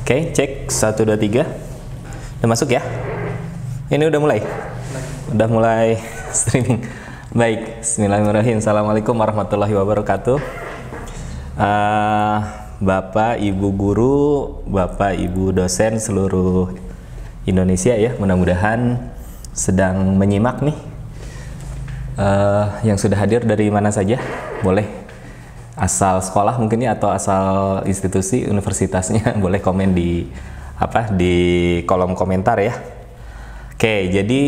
Oke, cek 1 2 3. Udah masuk ya? Ini udah mulai? Udah mulai streaming. Baik, bismillahirrahmanirrahim. Assalamualaikum warahmatullahi wabarakatuh. Bapak, Ibu guru, Bapak, Ibu dosen seluruh Indonesia ya, mudah-mudahan sedang menyimak nih. Yang sudah hadir dari mana saja? Boleh asal sekolah mungkin ya, atau asal institusi universitasnya boleh komen di kolom komentar ya. Oke, jadi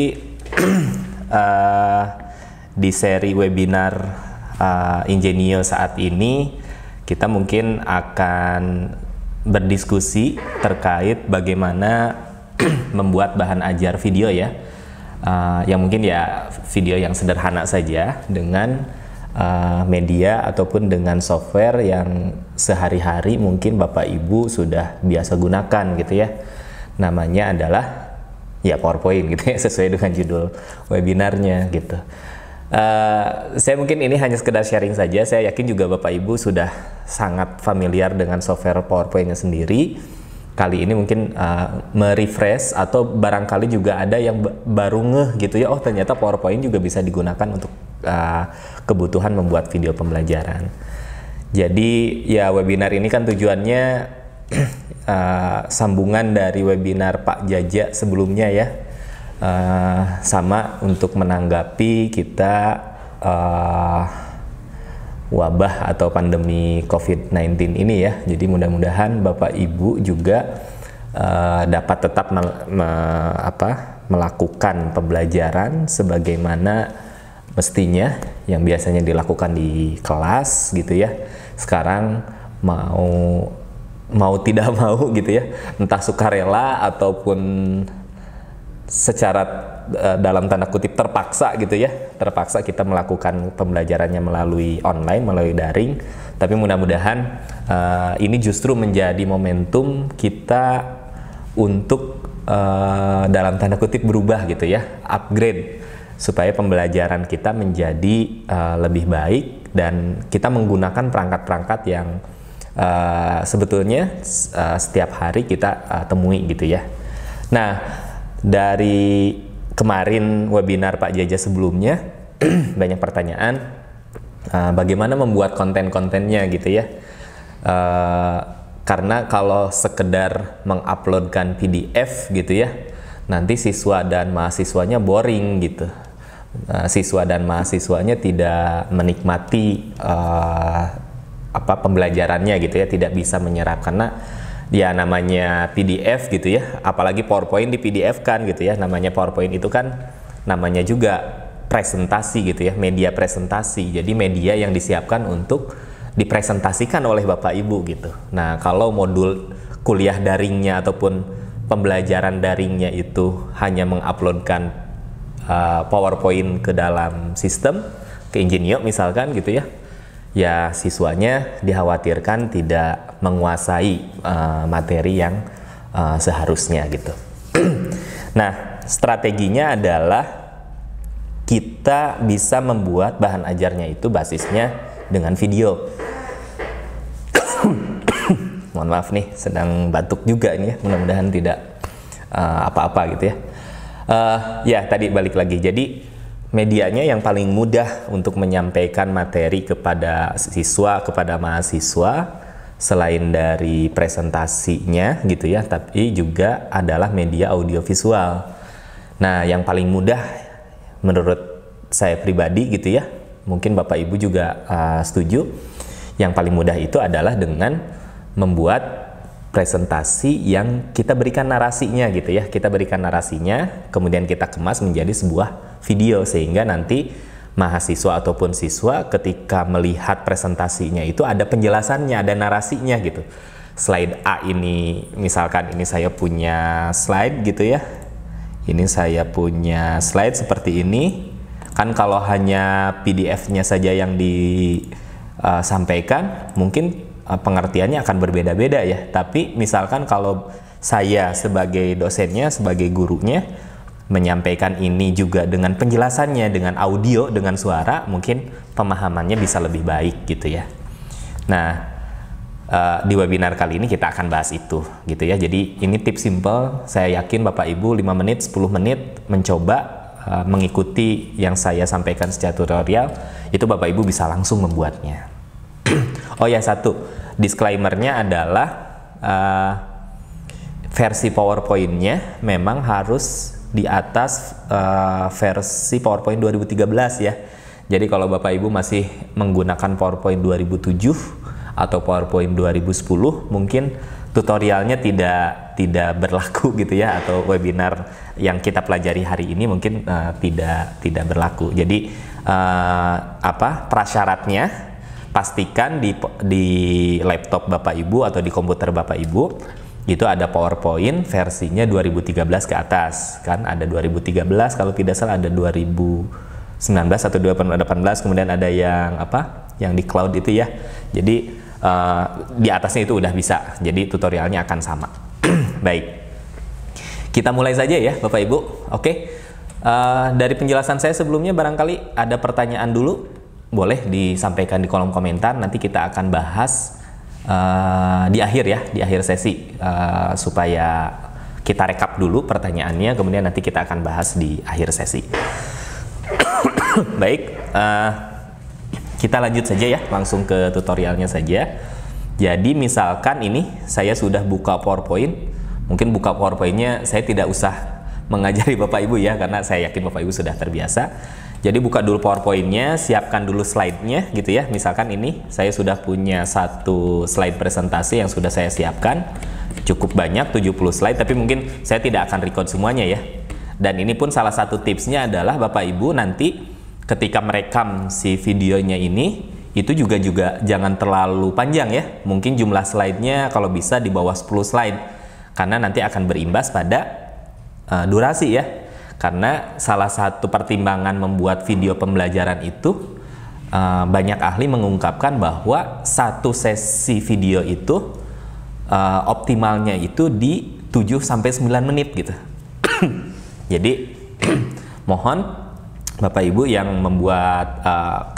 di seri webinar Ingenio saat ini kita mungkin akan berdiskusi terkait bagaimana membuat bahan ajar video ya, yang mungkin ya video yang sederhana saja dengan media ataupun dengan software yang sehari-hari mungkin Bapak Ibu sudah biasa gunakan gitu ya. Namanya adalah ya PowerPoint gitu ya, sesuai dengan judul webinarnya gitu. Saya mungkin ini hanya sekedar sharing saja. Saya yakin juga Bapak Ibu sudah sangat familiar dengan software PowerPoint-nya sendiri. Kali ini mungkin merefresh atau barangkali juga ada yang baru ngeh gitu ya, oh ternyata PowerPoint juga bisa digunakan untuk kebutuhan membuat video pembelajaran. Jadi ya webinar ini kan tujuannya sambungan dari webinar Pak Jaja sebelumnya ya, sama untuk menanggapi kita wabah atau pandemi COVID-19 ini ya. Jadi mudah-mudahan Bapak Ibu juga dapat tetap melakukan pembelajaran sebagaimana mestinya yang biasanya dilakukan di kelas gitu ya. Sekarang mau tidak mau gitu ya, entah sukarela ataupun secara dalam tanda kutip terpaksa gitu ya, terpaksa kita melakukan pembelajarannya melalui online, melalui daring. Tapi mudah-mudahan ini justru menjadi momentum kita untuk dalam tanda kutip berubah gitu ya, upgrade supaya pembelajaran kita menjadi lebih baik dan kita menggunakan perangkat-perangkat yang sebetulnya setiap hari kita temui gitu ya. Nah, dari kemarin webinar Pak Jaja sebelumnya banyak pertanyaan bagaimana membuat konten-kontennya gitu ya, karena kalau sekedar menguploadkan PDF gitu ya, nanti siswa dan mahasiswanya boring gitu, siswa dan mahasiswanya tidak menikmati pembelajarannya gitu ya, tidak bisa menyerap karena ya namanya PDF gitu ya, apalagi PowerPoint di PDF kan gitu ya. Namanya PowerPoint itu kan namanya juga presentasi gitu ya, media presentasi. Jadi media yang disiapkan untuk dipresentasikan oleh Bapak Ibu gitu. Nah, kalau modul kuliah daringnya ataupun pembelajaran daringnya itu hanya menguploadkan PowerPoint ke dalam sistem, ke Ingenio misalkan gitu ya, ya siswanya dikhawatirkan tidak menguasai materi yang seharusnya gitu. Nah, strateginya adalah kita bisa membuat bahan ajarnya itu basisnya dengan video. Mohon maaf nih, sedang batuk juga ini ya, mudah-mudahan tidak apa-apa gitu ya. Ya tadi balik lagi, jadi medianya yang paling mudah untuk menyampaikan materi kepada siswa, kepada mahasiswa, selain dari presentasinya gitu ya, tapi juga adalah media audiovisual. Nah, yang paling mudah menurut saya pribadi gitu ya, mungkin Bapak Ibu juga setuju, yang paling mudah itu adalah dengan membuat presentasi yang kita berikan narasinya gitu ya. Kita berikan narasinya, kemudian kita kemas menjadi sebuah video sehingga nanti mahasiswa ataupun siswa ketika melihat presentasinya itu ada penjelasannya, ada narasinya gitu. Slide A ini, misalkan ini saya punya slide gitu ya. Ini saya punya slide seperti ini. Kan kalau hanya PDF-nya saja yang disampaikan, mungkin pengertiannya akan berbeda-beda ya. Tapi misalkan kalau saya sebagai dosennya, sebagai gurunya menyampaikan ini juga dengan penjelasannya, dengan audio, dengan suara, mungkin pemahamannya bisa lebih baik gitu ya. Nah, di webinar kali ini kita akan bahas itu gitu ya. Jadi ini tips simple, saya yakin Bapak Ibu 5 menit, 10 menit mencoba mengikuti yang saya sampaikan secara tutorial, itu Bapak Ibu bisa langsung membuatnya. Oh ya, satu disclaimer-nya adalah versi PowerPoint-nya memang harus di atas versi PowerPoint 2013 ya. Jadi kalau Bapak Ibu masih menggunakan PowerPoint 2007 atau PowerPoint 2010, mungkin tutorialnya tidak berlaku gitu ya, atau webinar yang kita pelajari hari ini mungkin tidak berlaku. Jadi prasyaratnya pastikan di laptop Bapak Ibu atau di komputer Bapak Ibu itu ada PowerPoint versinya 2013 ke atas, kan ada 2013 kalau tidak salah, ada 2019 atau 2018, kemudian ada yang di cloud itu ya. Jadi di atasnya itu udah bisa, jadi tutorialnya akan sama. Baik, kita mulai saja ya Bapak Ibu. Oke, dari penjelasan saya sebelumnya barangkali ada pertanyaan dulu, boleh disampaikan di kolom komentar, nanti kita akan bahas di akhir ya, di akhir sesi, supaya kita rekap dulu pertanyaannya, kemudian nanti kita akan bahas di akhir sesi. Baik, kita lanjut saja ya, langsung ke tutorialnya saja. Jadi misalkan ini saya sudah buka PowerPoint, mungkin buka PowerPoint-nya saya tidak usah mengajari Bapak Ibu ya, karena saya yakin Bapak Ibu sudah terbiasa. Jadi buka dulu PowerPoint-nya, siapkan dulu slide-nya gitu ya. Misalkan ini saya sudah punya satu slide presentasi yang sudah saya siapkan, cukup banyak 70 slide, tapi mungkin saya tidak akan record semuanya ya. Dan ini pun salah satu tipsnya adalah Bapak Ibu nanti ketika merekam si videonya ini, itu juga jangan terlalu panjang ya. Mungkin jumlah slide-nya kalau bisa di bawah 10 slide, karena nanti akan berimbas pada durasi ya. Karena salah satu pertimbangan membuat video pembelajaran itu, banyak ahli mengungkapkan bahwa satu sesi video itu optimalnya itu di 7-9 menit gitu. Jadi mohon Bapak Ibu yang membuat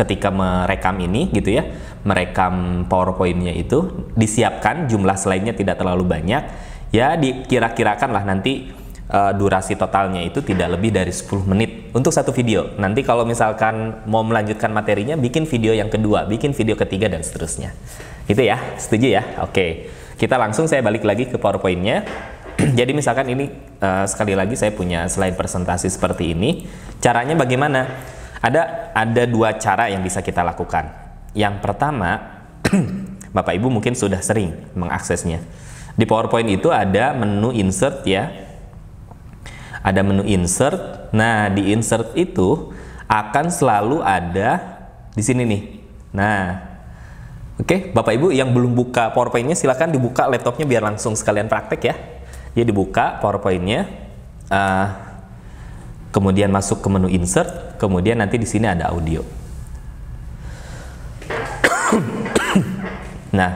ketika merekam ini gitu ya, merekam PowerPoint-nya itu disiapkan jumlah slide-nya tidak terlalu banyak ya, dikira-kirakan lah nanti durasi totalnya itu tidak lebih dari 10 menit untuk satu video. Nanti kalau misalkan mau melanjutkan materinya, bikin video yang kedua, bikin video ketiga, dan seterusnya. Gitu ya, setuju ya? Oke, kita langsung, saya balik lagi ke PowerPoint-nya. Jadi misalkan ini sekali lagi saya punya slide presentasi seperti ini. Caranya bagaimana? Ada dua cara yang bisa kita lakukan. Yang pertama, Bapak Ibu mungkin sudah sering mengaksesnya. Di PowerPoint itu ada menu insert ya. Ada menu insert. Nah, di insert itu akan selalu ada di sini nih. Nah, oke, Bapak Ibu yang belum buka PowerPoint-nya silahkan dibuka laptopnya biar langsung sekalian praktek ya. Jadi dibuka PowerPoint-nya, kemudian masuk ke menu insert, kemudian nanti di sini ada audio. Nah,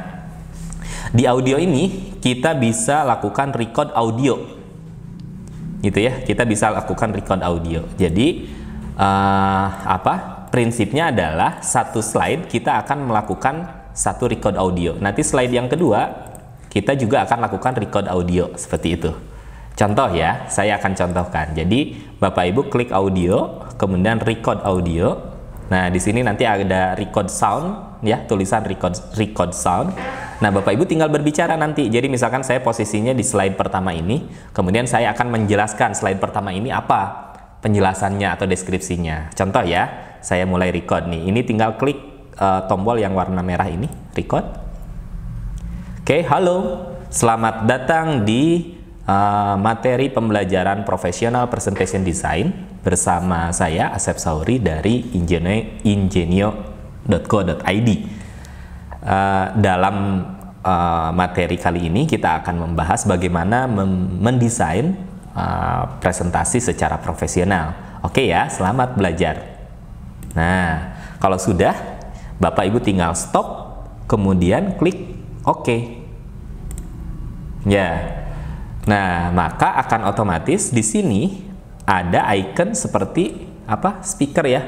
di audio ini kita bisa lakukan record audio, gitu ya. Kita bisa lakukan record audio. Jadi prinsipnya adalah satu slide kita akan melakukan satu record audio. Nanti slide yang kedua kita juga akan lakukan record audio seperti itu. Contoh ya, saya akan contohkan. Jadi Bapak Ibu klik audio, kemudian record audio. Nah, di sini nanti ada record sound ya, tulisan record sound. Nah, Bapak Ibu tinggal berbicara nanti. Jadi misalkan saya posisinya di slide pertama ini, kemudian saya akan menjelaskan slide pertama ini apa penjelasannya atau deskripsinya. Contoh ya, saya mulai record nih. Ini tinggal klik tombol yang warna merah ini, record. Oke, halo, selamat datang di materi pembelajaran profesional presentation design bersama saya Asep Sauri dari ingenio.co.id. Dalam materi kali ini kita akan membahas bagaimana mendesain presentasi secara profesional. Oke ya, selamat belajar. Nah, kalau sudah, Bapak Ibu tinggal stop, kemudian klik OK. Ya. Nah, maka akan otomatis di sini ada icon seperti apa? Speaker ya,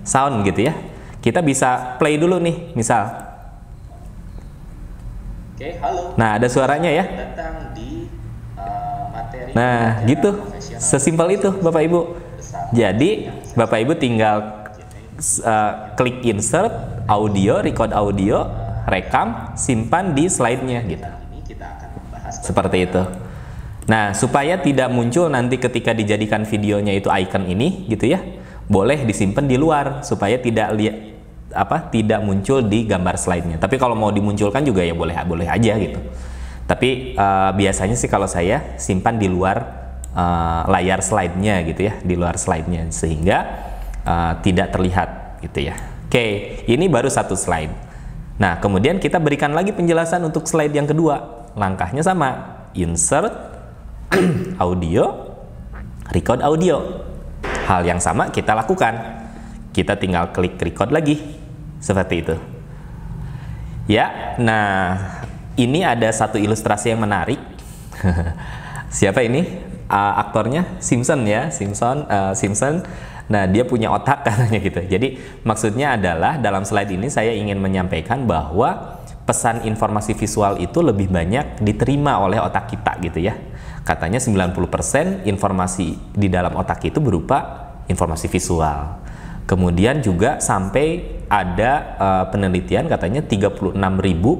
sound gitu ya. Kita bisa play dulu nih, misal. Oke, halo. Nah, ada suaranya ya. Datang di materi. Nah, gitu. Sesimpel itu, Bapak Ibu. Jadi, Bapak Ibu tinggal klik insert audio, record audio, rekam, simpan di slide-nya gitu. Seperti itu. Nah, supaya tidak muncul nanti ketika dijadikan videonya itu icon ini gitu ya. Boleh disimpan di luar supaya tidak tidak muncul di gambar slide-nya. Tapi kalau mau dimunculkan juga ya boleh aja gitu. Tapi biasanya sih kalau saya simpan di luar layar slide-nya gitu ya, di luar slide-nya sehingga tidak terlihat gitu ya. Oke, ini baru satu slide. Nah, kemudian kita berikan lagi penjelasan untuk slide yang kedua. Langkahnya sama, insert audio, record audio. Hal yang sama kita lakukan. Kita tinggal klik record lagi. Seperti itu. Ya, nah ini ada satu ilustrasi yang menarik. Siapa ini? Aktornya Simpson ya, Simpson. Nah, dia punya otak katanya gitu. Jadi maksudnya adalah dalam slide ini saya ingin menyampaikan bahwa pesan informasi visual itu lebih banyak diterima oleh otak kita gitu ya. Katanya 90% informasi di dalam otak itu berupa informasi visual. Kemudian juga sampai ada penelitian katanya 36.000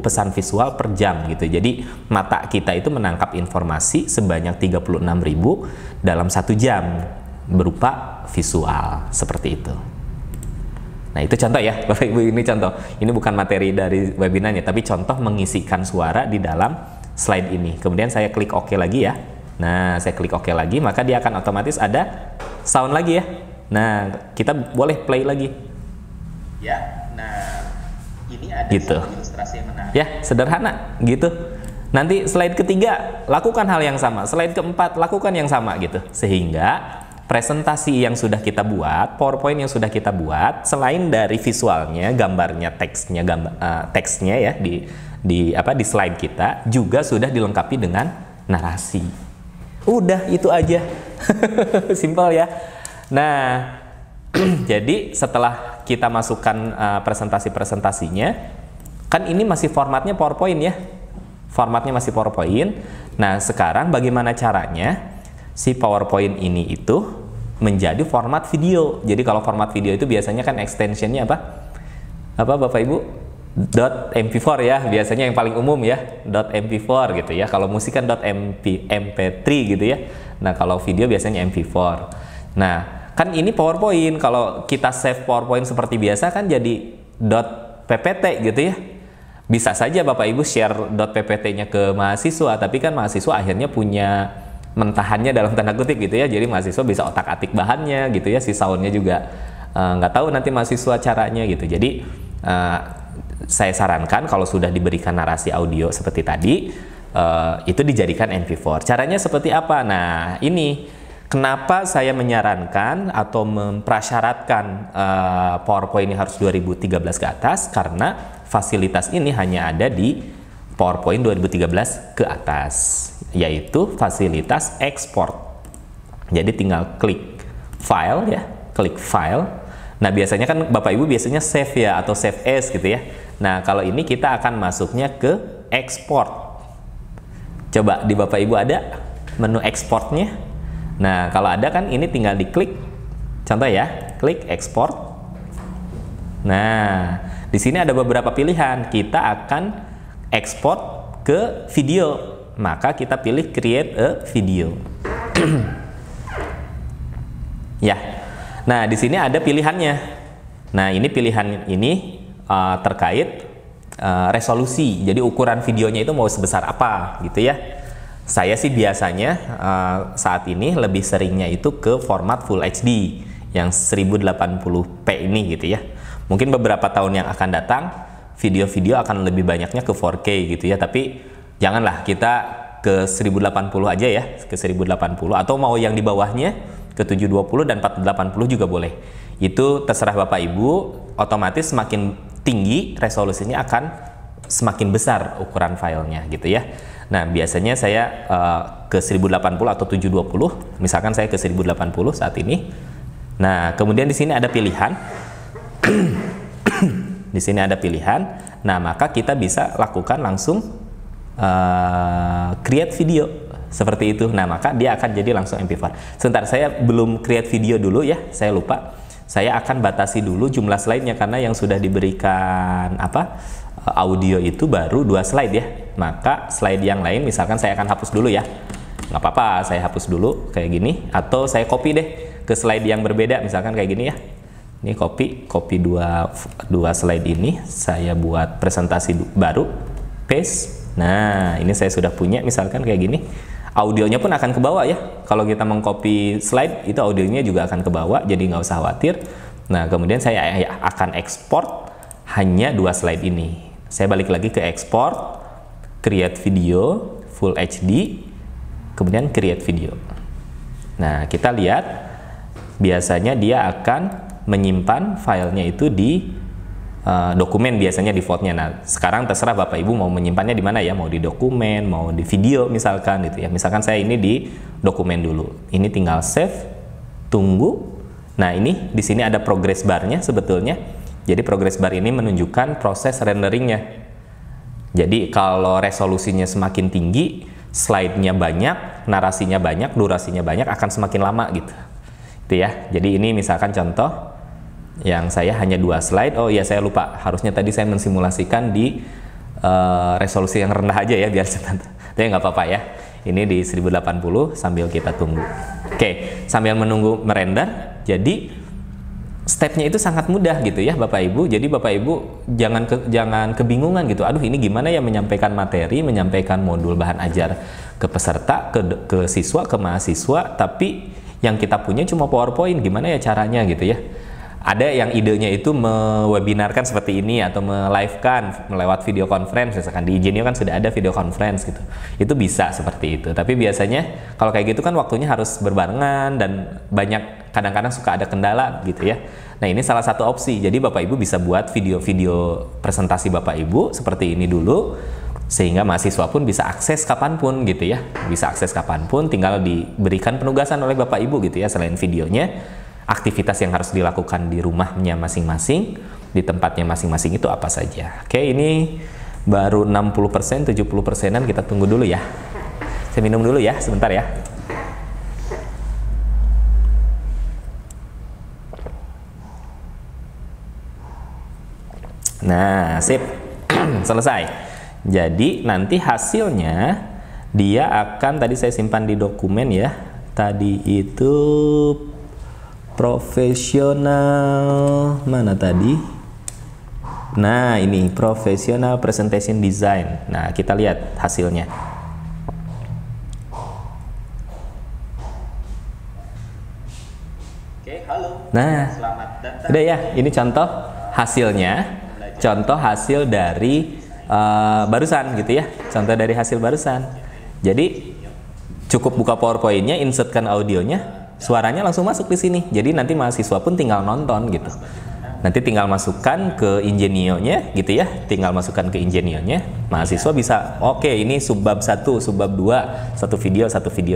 pesan visual per jam gitu. Jadi mata kita itu menangkap informasi sebanyak 36.000 dalam 1 jam berupa visual seperti itu. Nah, itu contoh ya Bapak Ibu, ini contoh. Ini bukan materi dari webinarnya, tapi contoh mengisikan suara di dalam slide ini. Kemudian saya klik OK lagi ya. Nah, saya klik OK lagi, maka dia akan otomatis ada sound lagi ya. Nah, kita boleh play lagi. Ya, nah ini ada gitu. Ilustrasi yang menarik. Ya, sederhana gitu. Nanti slide ketiga lakukan hal yang sama, slide keempat lakukan yang sama gitu. Sehingga presentasi yang sudah kita buat, PowerPoint yang sudah kita buat, selain dari visualnya, gambarnya, teksnya ya di slide kita juga sudah dilengkapi dengan narasi. Udah itu aja. Simpel ya. Nah, jadi setelah kita masukkan presentasi-presentasinya, kan ini masih formatnya PowerPoint ya. Formatnya masih PowerPoint. Nah, sekarang bagaimana caranya si PowerPoint ini itu menjadi format video. Jadi kalau format video itu biasanya kan extensionnya apa? Apa Bapak Ibu? .mp4 ya, biasanya yang paling umum ya, .mp4 gitu ya. Kalau musik kan .mp3 gitu ya. Nah, kalau video biasanya mp4. Nah, kan ini PowerPoint. Kalau kita save PowerPoint seperti biasa kan jadi .ppt gitu ya. Bisa saja Bapak Ibu share .ppt-nya ke mahasiswa, tapi kan mahasiswa akhirnya punya mentahannya dalam tanda kutip gitu ya. Jadi mahasiswa bisa otak-atik bahannya gitu ya. Si soundnya juga nggak tahu nanti mahasiswa caranya gitu. Jadi saya sarankan kalau sudah diberikan narasi audio seperti tadi, itu dijadikan MP4. Caranya seperti apa? Nah, ini kenapa saya menyarankan atau memprasyaratkan PowerPoint ini harus 2013 ke atas, karena fasilitas ini hanya ada di PowerPoint 2013 ke atas, yaitu fasilitas ekspor. Jadi tinggal klik file ya, klik file. Nah, biasanya kan Bapak Ibu biasanya save ya, atau save as gitu ya. Nah, kalau ini kita akan masuknya ke export. Coba di Bapak Ibu ada menu exportnya. Nah, kalau ada kan ini tinggal diklik. Contoh ya, klik export. Nah, di sini ada beberapa pilihan. Kita akan export ke video. Maka kita pilih create a video. Ya. Nah, di sini ada pilihannya. Nah, ini pilihan ini terkait resolusi. Jadi ukuran videonya itu mau sebesar apa gitu ya. Saya sih biasanya saat ini lebih seringnya itu ke format Full HD yang 1080p ini gitu ya. Mungkin beberapa tahun yang akan datang video-video akan lebih banyaknya ke 4K gitu ya. Tapi janganlah, kita ke 1080 aja ya, ke 1080, atau mau yang di bawahnya ke 720 dan 480 juga boleh. Itu terserah Bapak Ibu. Otomatis semakin tinggi resolusinya akan semakin besar ukuran filenya gitu ya. Nah, biasanya saya ke 1080 atau 720. Misalkan saya ke 1080 saat ini. Nah, kemudian di sini ada pilihan. Di sini ada pilihan. Nah, maka kita bisa lakukan langsung create video seperti itu. Nah, maka dia akan jadi langsung MP4. Sebentar, saya belum create video dulu ya, saya lupa. Saya akan batasi dulu jumlah slide-nya karena yang sudah diberikan audio itu baru 2 slide ya. Maka slide yang lain misalkan saya akan hapus dulu ya. Nggak apa-apa, saya hapus dulu kayak gini, atau saya copy deh ke slide yang berbeda misalkan kayak gini ya. Ini copy dua slide ini, saya buat presentasi baru, paste. Nah, ini saya sudah punya misalkan kayak gini. Audionya pun akan ke bawah ya. Kalau kita mengcopy slide, itu audionya juga akan ke bawah, jadi nggak usah khawatir. Nah, kemudian saya akan ekspor hanya 2 slide ini. Saya balik lagi ke ekspor, create video, full HD, kemudian create video. Nah, kita lihat, biasanya dia akan menyimpan filenya itu di dokumen, biasanya defaultnya. Nah, sekarang terserah Bapak Ibu mau menyimpannya di mana ya, mau di dokumen, mau di video misalkan gitu ya. Misalkan saya ini di dokumen dulu. Ini tinggal save, tunggu. Nah, ini di sini ada progress bar-nya sebetulnya. Jadi progress bar ini menunjukkan proses renderingnya. Jadi kalau resolusinya semakin tinggi, slide-nya banyak, narasinya banyak, durasinya banyak, akan semakin lama gitu. Itu ya. Jadi ini misalkan contoh yang saya hanya 2 slide. Oh iya, saya lupa, harusnya tadi saya mensimulasikan di resolusi yang rendah aja ya biar cepat. Tapi nggak apa-apa ya, ini di 1080 sambil kita tunggu. Oke, sambil menunggu merender, jadi stepnya itu sangat mudah gitu ya Bapak Ibu. Jadi Bapak Ibu jangan kebingungan gitu, aduh ini gimana ya menyampaikan materi, menyampaikan modul bahan ajar ke peserta, ke siswa, ke mahasiswa, tapi yang kita punya cuma PowerPoint, gimana ya caranya gitu ya. Ada yang idenya itu mewebinarkan seperti ini atau melivekan melewat video conference, misalkan di Ijenio kan sudah ada video conference gitu. Itu bisa seperti itu. Tapi biasanya kalau kayak gitu kan waktunya harus berbarengan dan banyak, kadang-kadang suka ada kendala gitu ya. Nah, ini salah satu opsi. Jadi Bapak Ibu bisa buat video-video presentasi Bapak Ibu seperti ini dulu, sehingga mahasiswa pun bisa akses kapanpun gitu ya. Bisa akses kapanpun, tinggal diberikan penugasan oleh Bapak Ibu gitu ya. Selain videonya, aktivitas yang harus dilakukan di rumahnya masing-masing, di tempatnya masing-masing itu apa saja. Oke, ini baru 60%, 70%-an, kita tunggu dulu ya. Saya minum dulu ya, sebentar ya. Nah, sip. Selesai. Jadi nanti hasilnya dia akan, tadi saya simpan di dokumen ya. Tadi itu profesional, mana tadi? Nah, ini professional presentation design. Nah, kita lihat hasilnya. Oke, halo. Nah, Selamat datang. udah ya, ini contoh hasilnya. Contoh hasil dari barusan gitu ya. Contoh dari hasil barusan. Jadi cukup buka PowerPoint-nya, insertkan audionya, suaranya langsung masuk di sini. Jadi nanti mahasiswa pun tinggal nonton gitu. Nanti tinggal masukkan ke Ingenio-nya gitu ya. Tinggal masukkan ke Ingenio-nya. Mahasiswa bisa, oke, ini subbab 1, subbab 2, satu video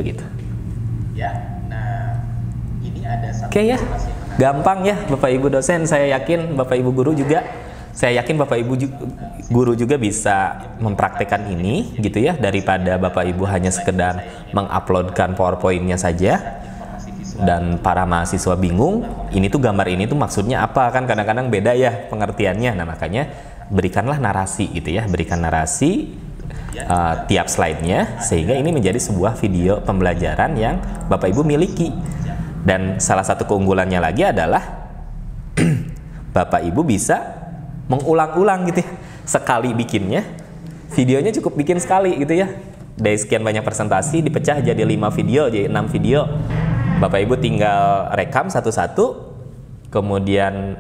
gitu. Ya. Nah, ini ada satu Oke ya. informasi yang menarik. Gampang ya Bapak Ibu dosen, saya yakin Bapak Ibu guru juga. Saya yakin Bapak Ibu guru juga bisa mempraktekkan ini gitu ya, daripada Bapak Ibu hanya sekedar menguploadkan PowerPoint-nya saja dan para mahasiswa bingung, ini tuh gambar ini tuh maksudnya apa, kan kadang-kadang beda ya pengertiannya. Nah, makanya berikanlah narasi gitu ya, berikan narasi tiap slide-nya, sehingga ini menjadi sebuah video pembelajaran yang Bapak Ibu miliki. Dan salah satu keunggulannya lagi adalah Bapak Ibu bisa mengulang-ulang gitu ya, sekali bikinnya, videonya cukup bikin sekali gitu ya. Dari sekian banyak presentasi dipecah jadi 5 video, jadi 6 video. Bapak Ibu tinggal rekam satu-satu, kemudian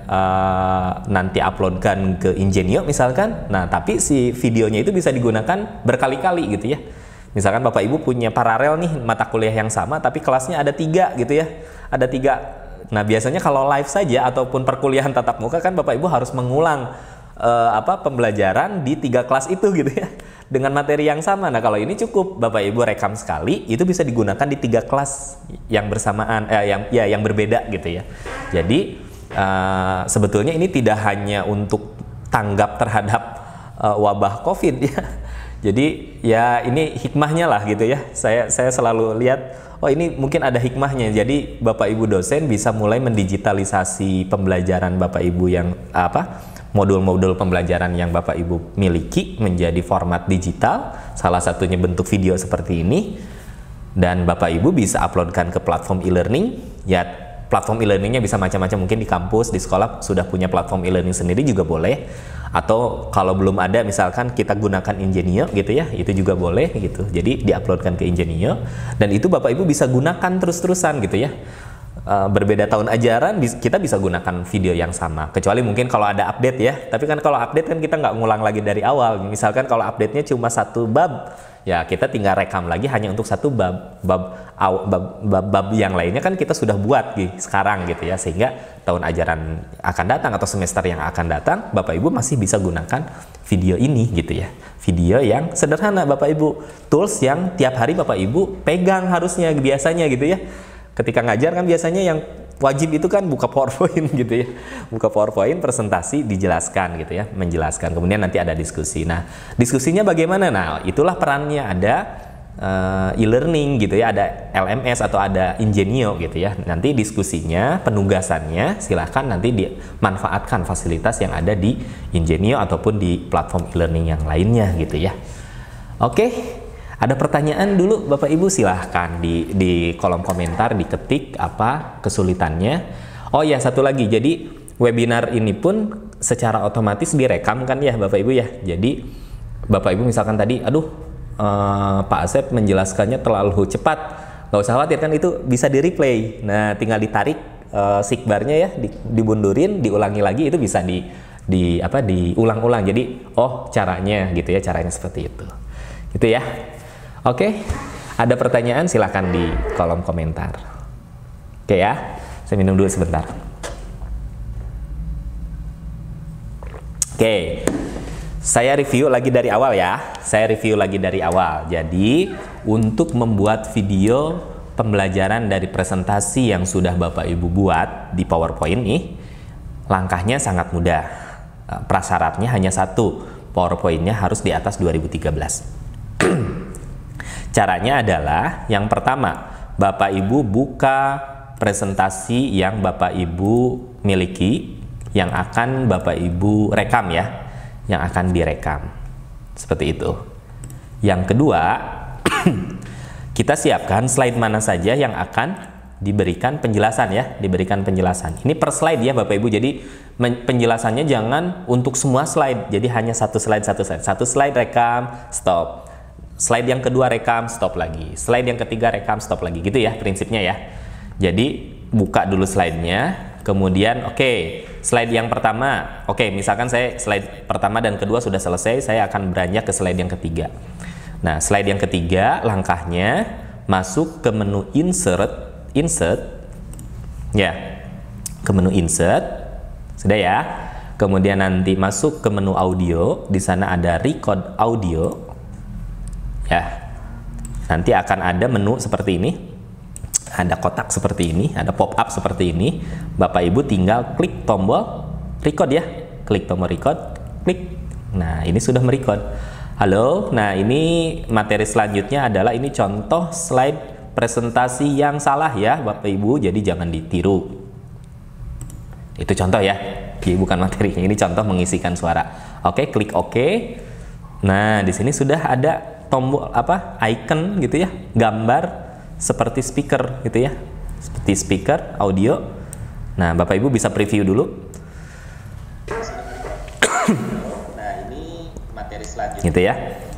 nanti uploadkan ke Ingenio misalkan. Nah, tapi si videonya itu bisa digunakan berkali-kali gitu ya. Misalkan Bapak Ibu punya paralel nih mata kuliah yang sama, tapi kelasnya ada 3 gitu ya. Ada 3. Nah, biasanya kalau live saja ataupun perkuliahan tatap muka kan Bapak Ibu harus mengulang pembelajaran di 3 kelas itu gitu ya, dengan materi yang sama. Nah, kalau ini cukup Bapak Ibu rekam sekali, itu bisa digunakan di 3 kelas yang bersamaan, yang berbeda gitu ya. Jadi sebetulnya ini tidak hanya untuk tanggap terhadap wabah COVID ya. Jadi ya ini hikmahnya lah gitu ya. Saya selalu lihat, oh ini mungkin ada hikmahnya. Jadi Bapak Ibu dosen bisa mulai mendigitalisasi pembelajaran Bapak Ibu yang modul-modul pembelajaran yang Bapak Ibu miliki menjadi format digital. Salah satunya bentuk video seperti ini. Dan Bapak Ibu bisa uploadkan ke platform e-learning. Ya, platform e-learningnya bisa macam-macam, mungkin di kampus, di sekolah sudah punya platform e-learning sendiri juga boleh. Atau kalau belum ada, misalkan kita gunakan Ingenio gitu ya, itu juga boleh gitu. Jadi diuploadkan ke Ingenio dan itu Bapak Ibu bisa gunakan terus-terusan gitu ya. Berbeda tahun ajaran kita bisa gunakan video yang sama, kecuali mungkin kalau ada update ya. Tapi kan kalau update kan kita nggak ngulang lagi dari awal. Misalkan kalau update-nya cuma 1 bab, ya kita tinggal rekam lagi hanya untuk 1 bab. Bab yang lainnya kan kita sudah buat sekarang gitu ya, sehingga tahun ajaran akan datang atau semester yang akan datang Bapak Ibu masih bisa gunakan video ini gitu ya. Video yang sederhana Bapak Ibu, tools yang tiap hari Bapak Ibu pegang harusnya biasanya gitu ya. Ketika ngajar kan biasanya yang wajib itu kan buka PowerPoint gitu ya. Buka PowerPoint, presentasi, dijelaskan gitu ya, menjelaskan. Kemudian nanti ada diskusi. Nah, diskusinya bagaimana? Nah, itulah perannya, ada e-learning gitu ya, ada LMS atau ada Ingenio gitu ya. Nanti diskusinya, penugasannya silahkan nanti dimanfaatkan fasilitas yang ada di Ingenio ataupun di platform e-learning yang lainnya gitu ya. Oke. Ada pertanyaan dulu Bapak Ibu, silahkan di kolom komentar diketik apa kesulitannya. Oh ya, satu lagi, jadi webinar ini pun secara otomatis direkam kan ya Bapak Ibu ya. Jadi Bapak Ibu misalkan tadi, Pak Asep menjelaskannya terlalu cepat, nggak usah khawatir kan, itu bisa di replay. Nah tinggal ditarik sidebarnya ya, dibundurin, diulangi lagi, itu bisa diulang-ulang. Jadi oh caranya gitu ya, caranya seperti itu gitu ya. Oke, ada pertanyaan silahkan di kolom komentar. Oke ya, saya minum dulu sebentar. Oke, saya review lagi dari awal ya. Jadi, untuk membuat video pembelajaran dari presentasi yang sudah Bapak Ibu buat di PowerPoint nih, langkahnya sangat mudah. Prasyaratnya hanya 1, PowerPoint-nya harus di atas 2013. Caranya adalah, yang pertama, Bapak Ibu buka presentasi yang Bapak Ibu miliki, yang akan Bapak Ibu rekam ya, yang akan direkam. Seperti itu. Yang kedua, kita siapkan slide mana saja yang akan diberikan penjelasan ya, diberikan penjelasan. Ini per slide ya Bapak Ibu, jadi penjelasannya jangan untuk semua slide, jadi hanya satu slide. Satu slide rekam, stop. Slide yang kedua rekam, stop lagi. Slide yang ketiga rekam, stop lagi. Gitu ya prinsipnya ya. Jadi buka dulu slide-nya, kemudian slide yang pertama, misalkan saya slide pertama dan kedua sudah selesai, saya akan beranjak ke slide yang ketiga. Nah, slide yang ketiga langkahnya masuk ke menu insert ya, ke menu insert, sudah ya. Kemudian nanti masuk ke menu audio, di sana ada record audio. Ya, nanti akan ada menu seperti ini, ada kotak seperti ini, ada pop-up seperti ini. Bapak Ibu tinggal klik tombol record ya, klik tombol record, klik. Nah ini sudah merecord. Halo, nah ini materi selanjutnya adalah ini contoh slide presentasi yang salah ya Bapak Ibu, jadi jangan ditiru. Itu contoh ya, bukan materinya, ini contoh mengisikan suara. Klik OK. Nah di sini sudah ada tombol icon gitu ya, gambar seperti speaker gitu ya, seperti speaker audio. Nah Bapak Ibu bisa preview dulu. Nah ini materi selanjutnya gitu ya,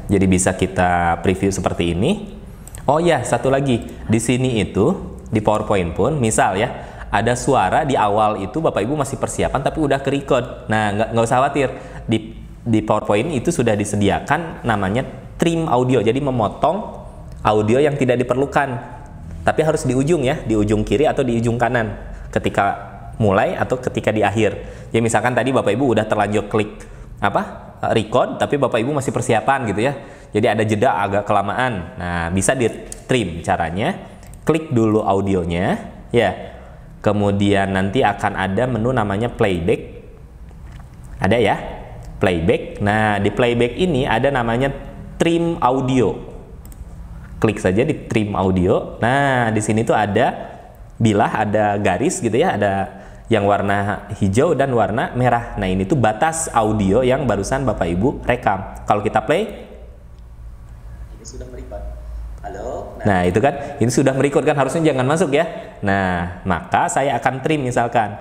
jadi bisa kita preview seperti ini. Oh ya, satu lagi, di sini itu di PowerPoint pun misal ya ada suara di awal itu Bapak Ibu masih persiapan tapi udah ke record. Nah nggak usah khawatir, di PowerPoint itu sudah disediakan namanya trim audio, jadi memotong audio yang tidak diperlukan, tapi harus di ujung ya, di ujung kiri atau di ujung kanan ketika mulai atau ketika di akhir. Ya misalkan tadi Bapak Ibu udah terlanjur klik record, tapi Bapak Ibu masih persiapan gitu ya, jadi ada jeda agak kelamaan. Nah bisa di trim caranya, klik dulu audionya ya, kemudian nanti akan ada menu namanya playback, ada ya playback. Nah di playback ini ada namanya trim audio. Klik saja di trim audio. Nah, di sini tuh ada bilah, ada garis gitu ya, ada yang warna hijau dan warna merah. Nah, ini tuh batas audio yang barusan Bapak Ibu rekam. Kalau kita play, ini sudah merecord. Halo. Nah, itu kan, ini sudah merecord kan, harusnya jangan masuk ya. Nah, maka saya akan trim misalkan.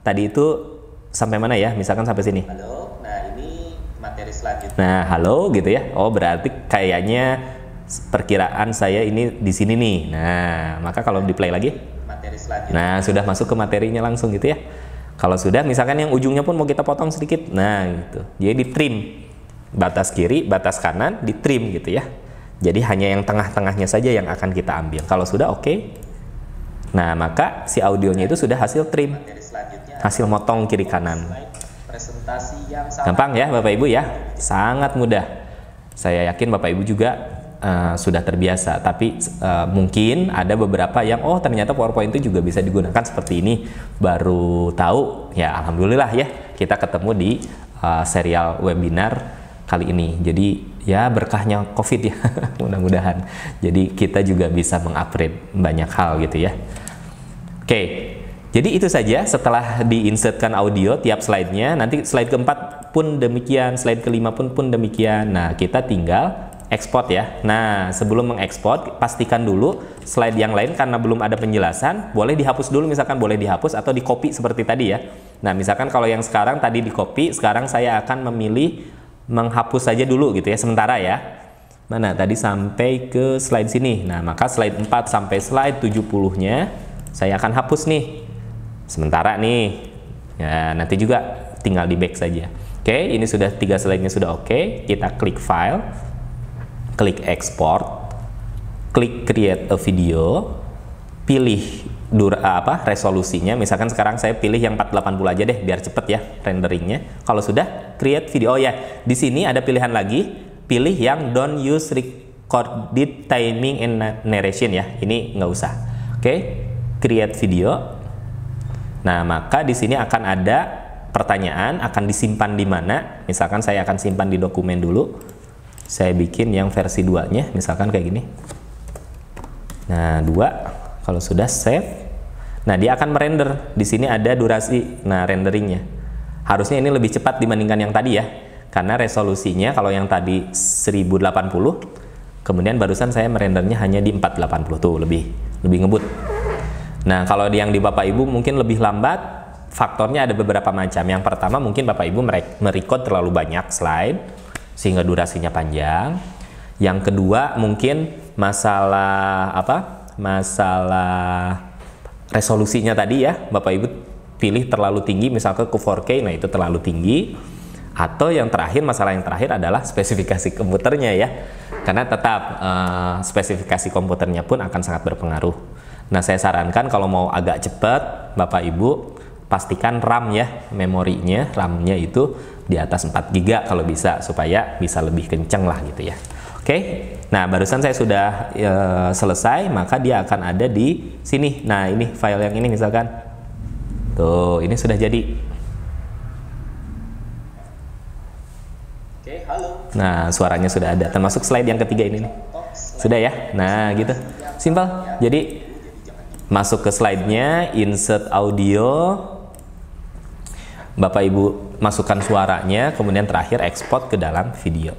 Tadi itu sampai mana ya? Misalkan sampai sini. Halo. Nah, ini materi selanjutnya. Nah, halo gitu ya. Oh, berarti kayaknya perkiraan saya ini di sini nih. Nah, maka kalau di play lagi, Materi selanjutnya. nah, sudah masuk ke materinya langsung gitu ya. Kalau sudah, misalkan yang ujungnya pun mau kita potong sedikit. Nah, gitu. Jadi di trim. Batas kiri, batas kanan, di trim gitu ya. Jadi hanya yang tengah-tengahnya saja yang akan kita ambil. Kalau sudah oke. Nah, maka si audionya itu sudah hasil trim. Materi selanjutnya. Hasil motong kiri kanan. Presentasi yang sama. Gampang ya Bapak Ibu ya. Sangat mudah. Saya yakin Bapak Ibu juga sudah terbiasa, tapi mungkin ada beberapa yang oh ternyata PowerPoint itu juga bisa digunakan seperti ini, baru tahu. Ya alhamdulillah ya, kita ketemu di serial webinar kali ini. Jadi ya berkahnya COVID ya, mudah-mudahan. Jadi kita juga bisa mengupgrade banyak hal gitu ya. Oke, jadi itu saja. Setelah diinsertkan audio tiap slide-nya, nanti slide keempat pun demikian, slide kelima pun demikian. Nah, kita tinggal ekspor ya. Nah, sebelum mengekspor, pastikan dulu slide yang lain karena belum ada penjelasan, boleh dihapus dulu, misalkan boleh dihapus atau di copy seperti tadi ya. Nah, misalkan kalau yang sekarang tadi di copy, sekarang saya akan memilih menghapus saja dulu gitu ya, sementara ya. Mana tadi sampai ke slide sini. Nah, maka slide 4 sampai slide 70-nya saya akan hapus nih. Sementara nih. Ya, nanti juga tinggal di back saja. Oke, ini sudah 3 slide-nya sudah oke. Kita klik file. Klik export, klik create a video, pilih resolusinya. Misalkan sekarang saya pilih yang 480 aja deh biar cepet ya renderingnya. Kalau sudah create video, oh ya di sini ada pilihan lagi, pilih yang don't use recorded timing and narration ya. Ini nggak usah. Oke, create video. Nah, maka di sini akan ada pertanyaan, akan disimpan di mana. Misalkan saya akan simpan di dokumen dulu. Saya bikin yang versi 2-nya, misalkan kayak gini. Nah, 2. Kalau sudah save, nah dia akan merender. Di sini ada durasi, nah renderingnya. Harusnya ini lebih cepat dibandingkan yang tadi ya, karena resolusinya kalau yang tadi 1080, kemudian barusan saya merendernya hanya di 480 tuh, lebih ngebut. Nah, kalau yang di Bapak Ibu mungkin lebih lambat, faktornya ada beberapa macam. Yang pertama mungkin Bapak Ibu merecord terlalu banyak slide sehingga durasinya panjang. Yang kedua mungkin masalah resolusinya tadi ya, Bapak Ibu pilih terlalu tinggi, misalkan ke 4K, nah itu terlalu tinggi. Atau yang terakhir, masalah yang terakhir adalah spesifikasi komputernya ya, karena tetap spesifikasi komputernya pun akan sangat berpengaruh. Nah, saya sarankan kalau mau agak cepat, Bapak Ibu pastikan RAM ya, memorinya, RAM-nya itu di atas 4 GB kalau bisa, supaya bisa lebih kenceng lah gitu ya. Oke, nah barusan saya sudah selesai, maka dia akan ada di sini. Nah, ini file yang ini misalkan. Tuh, ini sudah jadi. Oke, halo. Nah, suaranya sudah ada, termasuk slide yang ketiga ini nih. Sudah ya? Nah, gitu. Simpel. Jadi, masuk ke slide-nya, insert audio, Bapak Ibu masukkan suaranya, kemudian terakhir ekspor ke dalam video.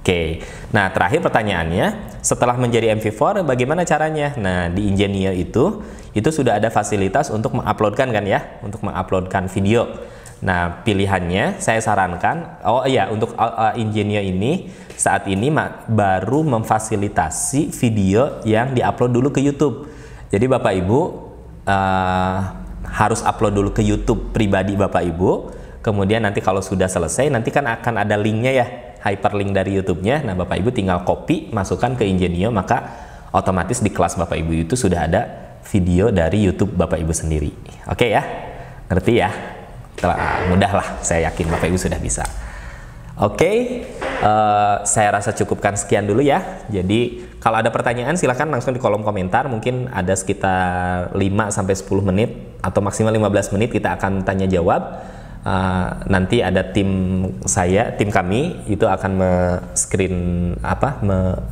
Oke, nah terakhir pertanyaannya, setelah menjadi MP4 bagaimana caranya? Nah, di Ingenio itu sudah ada fasilitas untuk menguploadkan kan ya, untuk menguploadkan video. Nah, pilihannya saya sarankan, oh iya, untuk Ingenio ini saat ini baru memfasilitasi video yang diupload dulu ke YouTube. Jadi Bapak Ibu harus upload dulu ke YouTube pribadi Bapak Ibu, kemudian nanti kalau sudah selesai, nanti kan akan ada linknya ya, hyperlink dari YouTube-nya. Nah, Bapak Ibu tinggal copy, masukkan ke Ingenio, maka otomatis di kelas Bapak Ibu itu sudah ada video dari YouTube Bapak Ibu sendiri. Oke ya, ngerti ya? Mudah lah, saya yakin Bapak Ibu sudah bisa. Oke, saya rasa cukupkan sekian dulu ya. Jadi kalau ada pertanyaan silahkan langsung di kolom komentar. Mungkin ada sekitar 5-10 menit atau maksimal 15 menit kita akan tanya jawab. nanti ada tim kami itu akan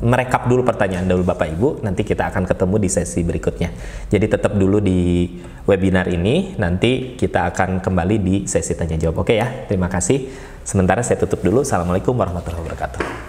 merekap dulu pertanyaan dulu Bapak Ibu, nanti kita akan ketemu di sesi berikutnya. Jadi tetap dulu di webinar ini, nanti kita akan kembali di sesi tanya jawab. Oke ya, terima kasih. Sementara saya tutup dulu. Assalamualaikum warahmatullahi wabarakatuh.